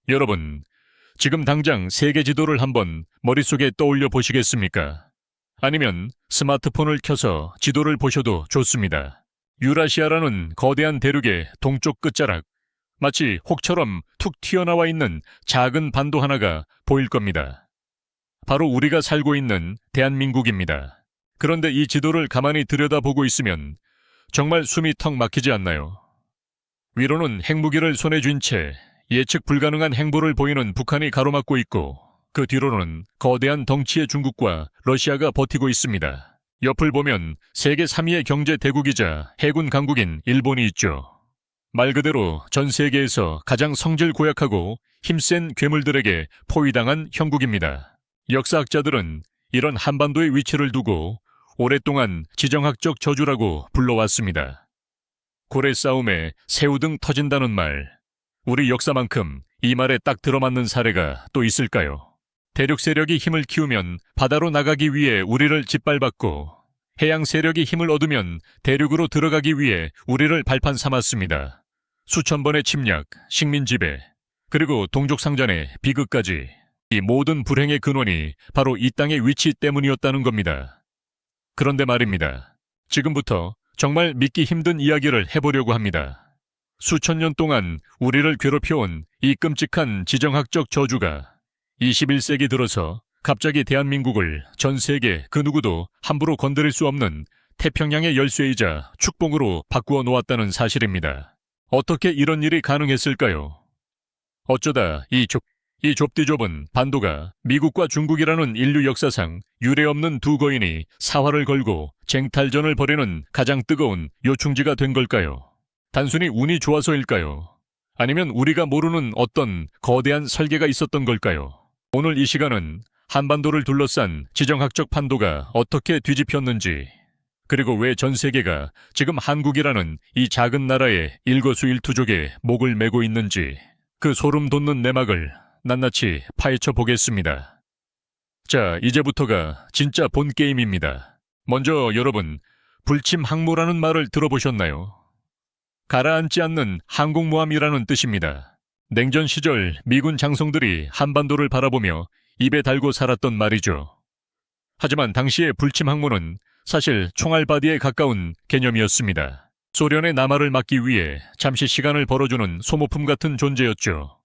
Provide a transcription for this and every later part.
여러분, 지금 당장 세계 지도를 한번 머릿속에 떠올려 보시겠습니까? 아니면 스마트폰을 켜서 지도를 보셔도 좋습니다. 유라시아라는 거대한 대륙의 동쪽 끝자락, 마치 혹처럼 툭 튀어나와 있는 작은 반도 하나가 보일 겁니다. 바로 우리가 살고 있는 대한민국입니다. 그런데 이 지도를 가만히 들여다보고 있으면 정말 숨이 턱 막히지 않나요? 위로는 핵무기를 손에 쥔 채 예측 불가능한 행보를 보이는 북한이 가로막고 있고, 그 뒤로는 거대한 덩치의 중국과 러시아가 버티고 있습니다. 옆을 보면 세계 3위의 경제 대국이자 해군 강국인 일본이 있죠. 말 그대로 전 세계에서 가장 성질 고약하고 힘센 괴물들에게 포위당한 형국입니다. 역사학자들은 이런 한반도의 위치를 두고 오랫동안 지정학적 저주라고 불러왔습니다. 고래 싸움에 새우등 터진다는 말, 우리 역사만큼 이 말에 딱 들어맞는 사례가 또 있을까요? 대륙 세력이 힘을 키우면 바다로 나가기 위해 우리를 짓밟았고, 해양 세력이 힘을 얻으면 대륙으로 들어가기 위해 우리를 발판 삼았습니다. 수천 번의 침략, 식민 지배, 그리고 동족상잔의 비극까지, 이 모든 불행의 근원이 바로 이 땅의 위치 때문이었다는 겁니다. 그런데 말입니다. 지금부터 정말 믿기 힘든 이야기를 해보려고 합니다. 수천 년 동안 우리를 괴롭혀온 이 끔찍한 지정학적 저주가 21세기 들어서 갑자기 대한민국을 전 세계 그 누구도 함부로 건드릴 수 없는 태평양의 열쇠이자 축복으로 바꾸어 놓았다는 사실입니다. 어떻게 이런 일이 가능했을까요? 어쩌다 이 좁디 좁은 반도가 미국과 중국이라는 인류 역사상 유례없는 두 거인이 사활을 걸고 쟁탈전을 벌이는 가장 뜨거운 요충지가 된 걸까요? 단순히 운이 좋아서일까요? 아니면 우리가 모르는 어떤 거대한 설계가 있었던 걸까요? 오늘 이 시간은 한반도를 둘러싼 지정학적 판도가 어떻게 뒤집혔는지, 그리고 왜 전 세계가 지금 한국이라는 이 작은 나라의 일거수일투족에 목을 메고 있는지, 그 소름 돋는 내막을 낱낱이 파헤쳐 보겠습니다. 자, 이제부터가 진짜 본 게임입니다. 먼저 여러분, 불침항모라는 말을 들어보셨나요? 가라앉지 않는 항공모함이라는 뜻입니다. 냉전 시절 미군 장성들이 한반도를 바라보며 입에 달고 살았던 말이죠. 하지만 당시의 불침항모는 사실 총알바디에 가까운 개념이었습니다. 소련의 남하를 막기 위해 잠시 시간을 벌어주는 소모품 같은 존재였죠.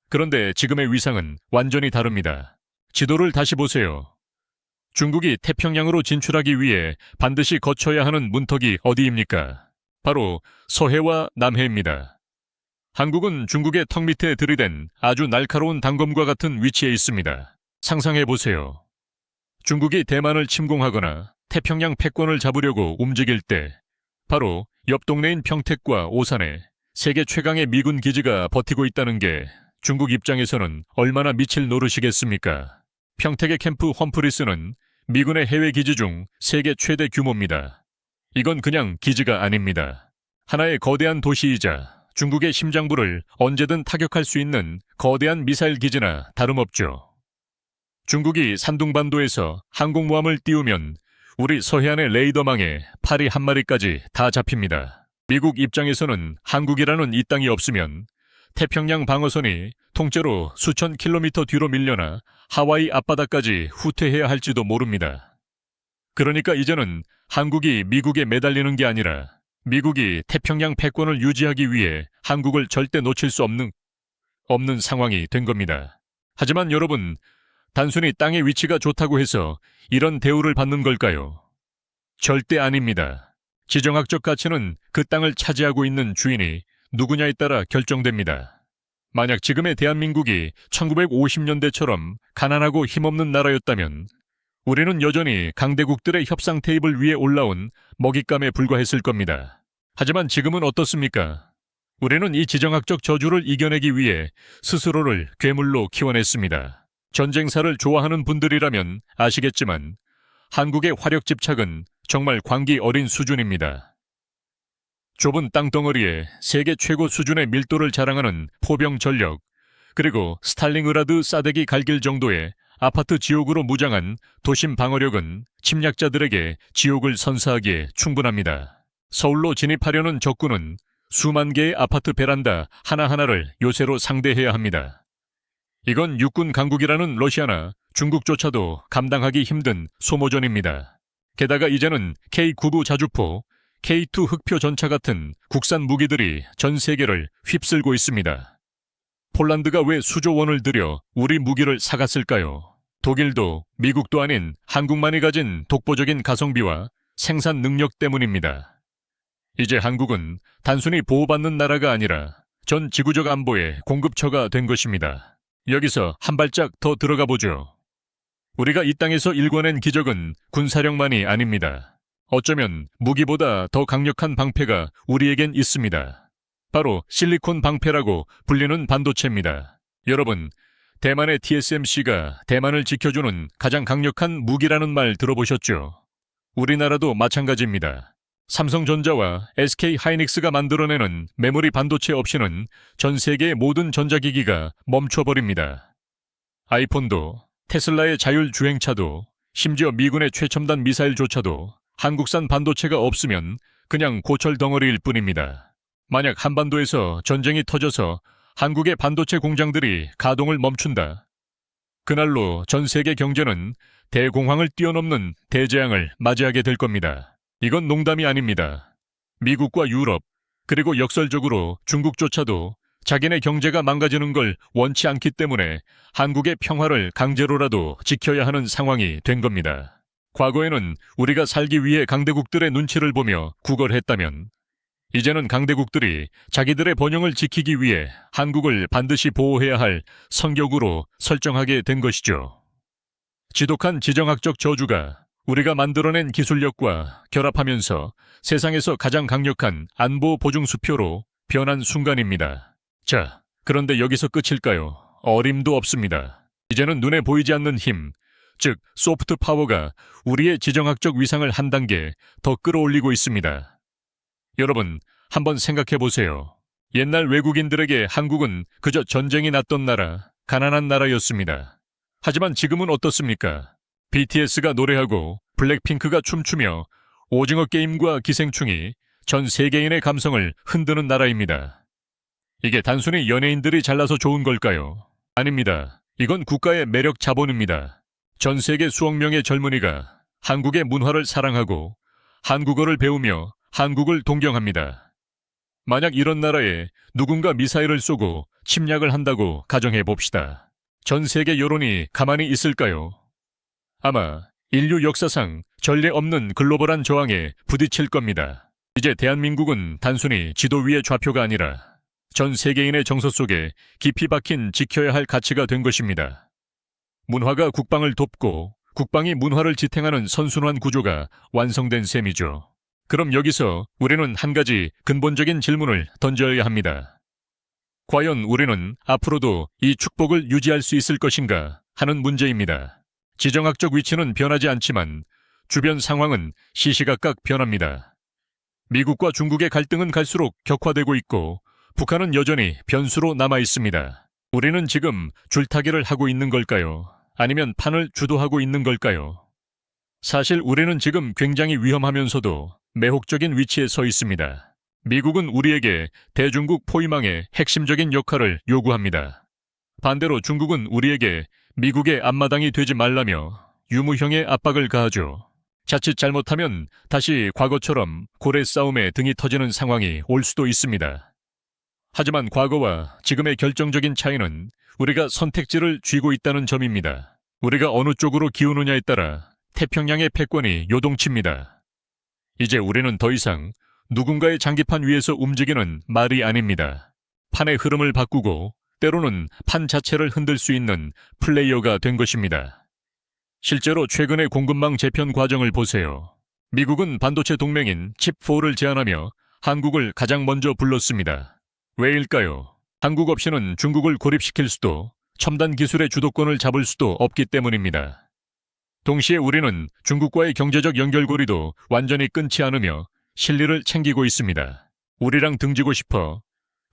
그런데 지금의 위상은 완전히 다릅니다. 지도를 다시 보세요. 중국이 태평양으로 진출하기 위해 반드시 거쳐야 하는 문턱이 어디입니까? 바로 서해와 남해입니다. 한국은 중국의 턱 밑에 들이댄 아주 날카로운 단검과 같은 위치에 있습니다. 상상해보세요. 중국이 대만을 침공하거나 태평양 패권을 잡으려고 움직일 때 바로 옆 동네인 평택과 오산에 세계 최강의 미군 기지가 버티고 있다는 게 중국 입장에서는 얼마나 미칠 노릇이겠습니까? 평택의 캠프 험프리스는 미군의 해외 기지 중 세계 최대 규모입니다. 이건 그냥 기지가 아닙니다. 하나의 거대한 도시이자 중국의 심장부를 언제든 타격할 수 있는 거대한 미사일 기지나 다름없죠. 중국이 산둥반도에서 항공모함을 띄우면 우리 서해안의 레이더망에 파리 한 마리까지 다 잡힙니다. 미국 입장에서는 한국이라는 이 땅이 없으면 태평양 방어선이 통째로 수천 킬로미터 뒤로 밀려나 하와이 앞바다까지 후퇴해야 할지도 모릅니다. 그러니까 이제는 한국이 미국에 매달리는 게 아니라 미국이 태평양 패권을 유지하기 위해 한국을 절대 놓칠 수 없는 상황이 된 겁니다. 하지만 여러분, 단순히 땅의 위치가 좋다고 해서 이런 대우를 받는 걸까요? 절대 아닙니다. 지정학적 가치는 그 땅을 차지하고 있는 주인이 누구냐에 따라 결정됩니다. 만약 지금의 대한민국이 1950년대처럼 가난하고 힘없는 나라였다면 우리는 여전히 강대국들의 협상 테이블 위에 올라온 먹잇감에 불과했을 겁니다. 하지만 지금은 어떻습니까? 우리는 이 지정학적 저주를 이겨내기 위해 스스로를 괴물로 키워냈습니다. 전쟁사를 좋아하는 분들이라면 아시겠지만 한국의 화력 집착은 정말 광기 어린 수준입니다. 좁은 땅덩어리에 세계 최고 수준의 밀도를 자랑하는 포병 전력, 그리고 스탈링그라드 싸대기 갈길 정도의 아파트 지옥으로 무장한 도심 방어력은 침략자들에게 지옥을 선사하기에 충분합니다. 서울로 진입하려는 적군은 수만 개의 아파트 베란다 하나하나를 요새로 상대해야 합니다. 이건 육군 강국이라는 러시아나 중국조차도 감당하기 힘든 소모전입니다. 게다가 이제는 K9부 자주포, K2 흑표 전차 같은 국산 무기들이 전 세계를 휩쓸고 있습니다. 폴란드가 왜 수조 원을 들여 우리 무기를 사갔을까요? 독일도 미국도 아닌 한국만이 가진 독보적인 가성비와 생산 능력 때문입니다. 이제 한국은 단순히 보호받는 나라가 아니라 전 지구적 안보의 공급처가 된 것입니다. 여기서 한 발짝 더 들어가 보죠. 우리가 이 땅에서 일궈낸 기적은 군사력만이 아닙니다. 어쩌면 무기보다 더 강력한 방패가 우리에겐 있습니다. 바로 실리콘 방패라고 불리는 반도체입니다. 여러분, 대만의 TSMC가 대만을 지켜주는 가장 강력한 무기라는 말 들어보셨죠? 우리나라도 마찬가지입니다. 삼성전자와 SK하이닉스가 만들어내는 메모리 반도체 없이는 전 세계의 모든 전자기기가 멈춰버립니다. 아이폰도, 테슬라의 자율주행차도, 심지어 미군의 최첨단 미사일조차도 한국산 반도체가 없으면 그냥 고철 덩어리일 뿐입니다. 만약 한반도에서 전쟁이 터져서 한국의 반도체 공장들이 가동을 멈춘다. 그날로 전 세계 경제는 대공황을 뛰어넘는 대재앙을 맞이하게 될 겁니다. 이건 농담이 아닙니다. 미국과 유럽, 그리고 역설적으로 중국조차도 자기네 경제가 망가지는 걸 원치 않기 때문에 한국의 평화를 강제로라도 지켜야 하는 상황이 된 겁니다. 과거에는 우리가 살기 위해 강대국들의 눈치를 보며 구걸했다면 이제는 강대국들이 자기들의 번영을 지키기 위해 한국을 반드시 보호해야 할 성격으로 설정하게 된 것이죠. 지독한 지정학적 저주가 우리가 만들어낸 기술력과 결합하면서 세상에서 가장 강력한 안보 보증수표로 변한 순간입니다. 자, 그런데 여기서 끝일까요? 어림도 없습니다. 이제는 눈에 보이지 않는 힘, 즉 소프트 파워가 우리의 지정학적 위상을 한 단계 더 끌어올리고 있습니다. 여러분, 한번 생각해 보세요. 옛날 외국인들에게 한국은 그저 전쟁이 났던 나라, 가난한 나라였습니다. 하지만 지금은 어떻습니까? BTS가 노래하고 블랙핑크가 춤추며 오징어 게임과 기생충이 전 세계인의 감성을 흔드는 나라입니다. 이게 단순히 연예인들이 잘나서 좋은 걸까요? 아닙니다. 이건 국가의 매력 자본입니다. 전 세계 수억 명의 젊은이가 한국의 문화를 사랑하고 한국어를 배우며 한국을 동경합니다. 만약 이런 나라에 누군가 미사일을 쏘고 침략을 한다고 가정해 봅시다. 전 세계 여론이 가만히 있을까요? 아마 인류 역사상 전례 없는 글로벌한 저항에 부딪힐 겁니다. 이제 대한민국은 단순히 지도 위의 좌표가 아니라 전 세계인의 정서 속에 깊이 박힌 지켜야 할 가치가 된 것입니다. 문화가 국방을 돕고 국방이 문화를 지탱하는 선순환 구조가 완성된 셈이죠. 그럼 여기서 우리는 한 가지 근본적인 질문을 던져야 합니다. 과연 우리는 앞으로도 이 축복을 유지할 수 있을 것인가 하는 문제입니다. 지정학적 위치는 변하지 않지만 주변 상황은 시시각각 변합니다. 미국과 중국의 갈등은 갈수록 격화되고 있고 북한은 여전히 변수로 남아 있습니다. 우리는 지금 줄타기를 하고 있는 걸까요? 아니면 판을 주도하고 있는 걸까요? 사실 우리는 지금 굉장히 위험하면서도 매혹적인 위치에 서 있습니다. 미국은 우리에게 대중국 포위망의 핵심적인 역할을 요구합니다. 반대로 중국은 우리에게 미국의 앞마당이 되지 말라며 유무형의 압박을 가하죠. 자칫 잘못하면 다시 과거처럼 고래 싸움에 등이 터지는 상황이 올 수도 있습니다. 하지만 과거와 지금의 결정적인 차이는 우리가 선택지를 쥐고 있다는 점입니다. 우리가 어느 쪽으로 기우느냐에 따라 태평양의 패권이 요동칩니다. 이제 우리는 더 이상 누군가의 장기판 위에서 움직이는 말이 아닙니다. 판의 흐름을 바꾸고 때로는 판 자체를 흔들 수 있는 플레이어가 된 것입니다. 실제로 최근의 공급망 재편 과정을 보세요. 미국은 반도체 동맹인 칩4를 제안하며 한국을 가장 먼저 불렀습니다. 왜일까요? 한국 없이는 중국을 고립시킬 수도 첨단 기술의 주도권을 잡을 수도 없기 때문입니다. 동시에 우리는 중국과의 경제적 연결고리도 완전히 끊지 않으며 실리를 챙기고 있습니다. 우리랑 등지고 싶어?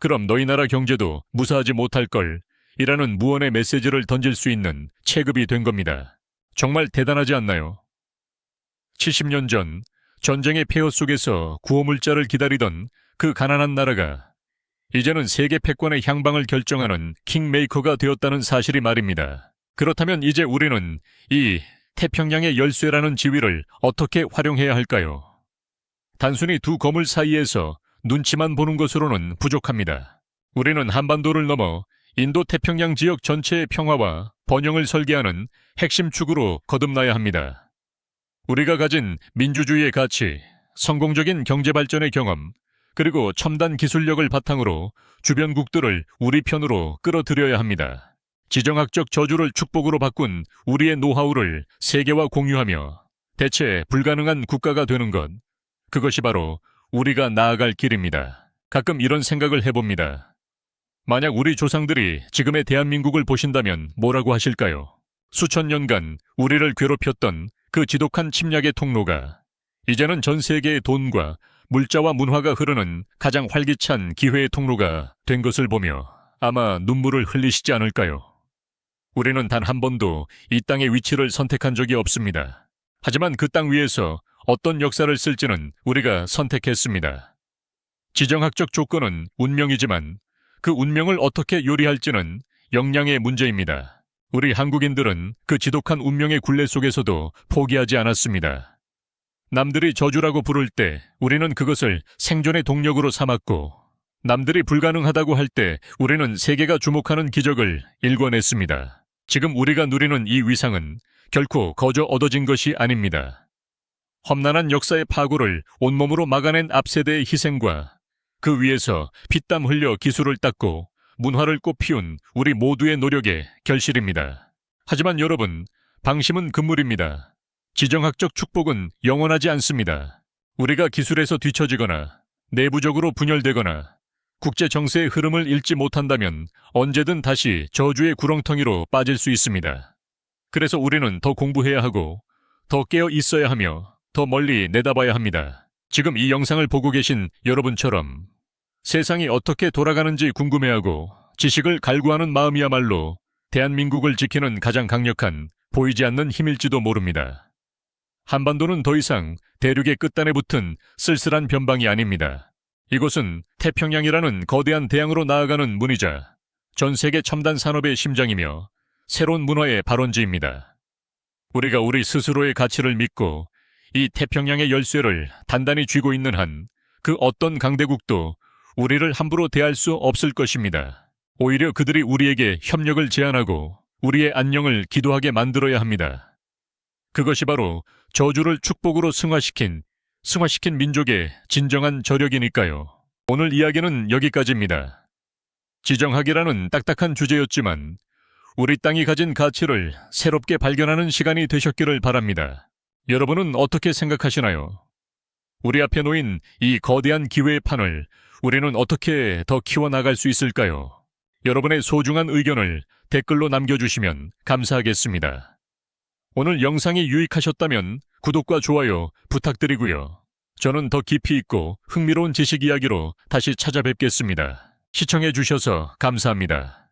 그럼 너희 나라 경제도 무사하지 못할 걸 이라는 무언의 메시지를 던질 수 있는 체급이 된 겁니다. 정말 대단하지 않나요? 70년 전 전쟁의 폐허 속에서 구호물자를 기다리던 그 가난한 나라가 이제는 세계 패권의 향방을 결정하는 킹메이커가 되었다는 사실이 말입니다. 그렇다면 이제 우리는 이 태평양의 열쇠라는 지위를 어떻게 활용해야 할까요? 단순히 두 거물 사이에서 눈치만 보는 것으로는 부족합니다. 우리는 한반도를 넘어 인도 태평양 지역 전체의 평화와 번영을 설계하는 핵심 축으로 거듭나야 합니다. 우리가 가진 민주주의의 가치, 성공적인 경제발전의 경험, 그리고 첨단 기술력을 바탕으로 주변국들을 우리 편으로 끌어들여야 합니다. 지정학적 저주를 축복으로 바꾼 우리의 노하우를 세계와 공유하며 대체 불가능한 국가가 되는 것, 그것이 바로 우리가 나아갈 길입니다. 가끔 이런 생각을 해봅니다. 만약 우리 조상들이 지금의 대한민국을 보신다면 뭐라고 하실까요? 수천 년간 우리를 괴롭혔던 그 지독한 침략의 통로가 이제는 전 세계의 돈과 물자와 문화가 흐르는 가장 활기찬 기회의 통로가 된 것을 보며 아마 눈물을 흘리시지 않을까요? 우리는 단 한 번도 이 땅의 위치를 선택한 적이 없습니다. 하지만 그 땅 위에서 어떤 역사를 쓸지는 우리가 선택했습니다. 지정학적 조건은 운명이지만 그 운명을 어떻게 요리할지는 역량의 문제입니다. 우리 한국인들은 그 지독한 운명의 굴레 속에서도 포기하지 않았습니다. 남들이 저주라고 부를 때 우리는 그것을 생존의 동력으로 삼았고, 남들이 불가능하다고 할 때 우리는 세계가 주목하는 기적을 일궈냈습니다. 지금 우리가 누리는 이 위상은 결코 거저 얻어진 것이 아닙니다. 험난한 역사의 파고를 온몸으로 막아낸 앞세대의 희생과 그 위에서 피땀 흘려 기술을 닦고 문화를 꽃피운 우리 모두의 노력의 결실입니다. 하지만 여러분, 방심은 금물입니다. 지정학적 축복은 영원하지 않습니다. 우리가 기술에서 뒤처지거나 내부적으로 분열되거나 국제 정세의 흐름을 읽지 못한다면 언제든 다시 저주의 구렁텅이로 빠질 수 있습니다. 그래서 우리는 더 공부해야 하고 더 깨어 있어야 하며 더 멀리 내다봐야 합니다. 지금 이 영상을 보고 계신 여러분처럼 세상이 어떻게 돌아가는지 궁금해하고 지식을 갈구하는 마음이야말로 대한민국을 지키는 가장 강력한 보이지 않는 힘일지도 모릅니다. 한반도는 더 이상 대륙의 끝단에 붙은 쓸쓸한 변방이 아닙니다. 이곳은 태평양이라는 거대한 대양으로 나아가는 문이자 전 세계 첨단 산업의 심장이며 새로운 문화의 발원지입니다. 우리가 우리 스스로의 가치를 믿고 이 태평양의 열쇠를 단단히 쥐고 있는 한 그 어떤 강대국도 우리를 함부로 대할 수 없을 것입니다. 오히려 그들이 우리에게 협력을 제안하고 우리의 안녕을 기도하게 만들어야 합니다. 그것이 바로 저주를 축복으로 승화시킨 민족의 진정한 저력이니까요. 오늘 이야기는 여기까지입니다. 지정학이라는 딱딱한 주제였지만 우리 땅이 가진 가치를 새롭게 발견하는 시간이 되셨기를 바랍니다. 여러분은 어떻게 생각하시나요? 우리 앞에 놓인 이 거대한 기회의 판을 우리는 어떻게 더 키워나갈 수 있을까요? 여러분의 소중한 의견을 댓글로 남겨주시면 감사하겠습니다. 오늘 영상이 유익하셨다면 구독과 좋아요 부탁드리고요. 저는 더 깊이 있고 흥미로운 지식 이야기로 다시 찾아뵙겠습니다. 시청해주셔서 감사합니다.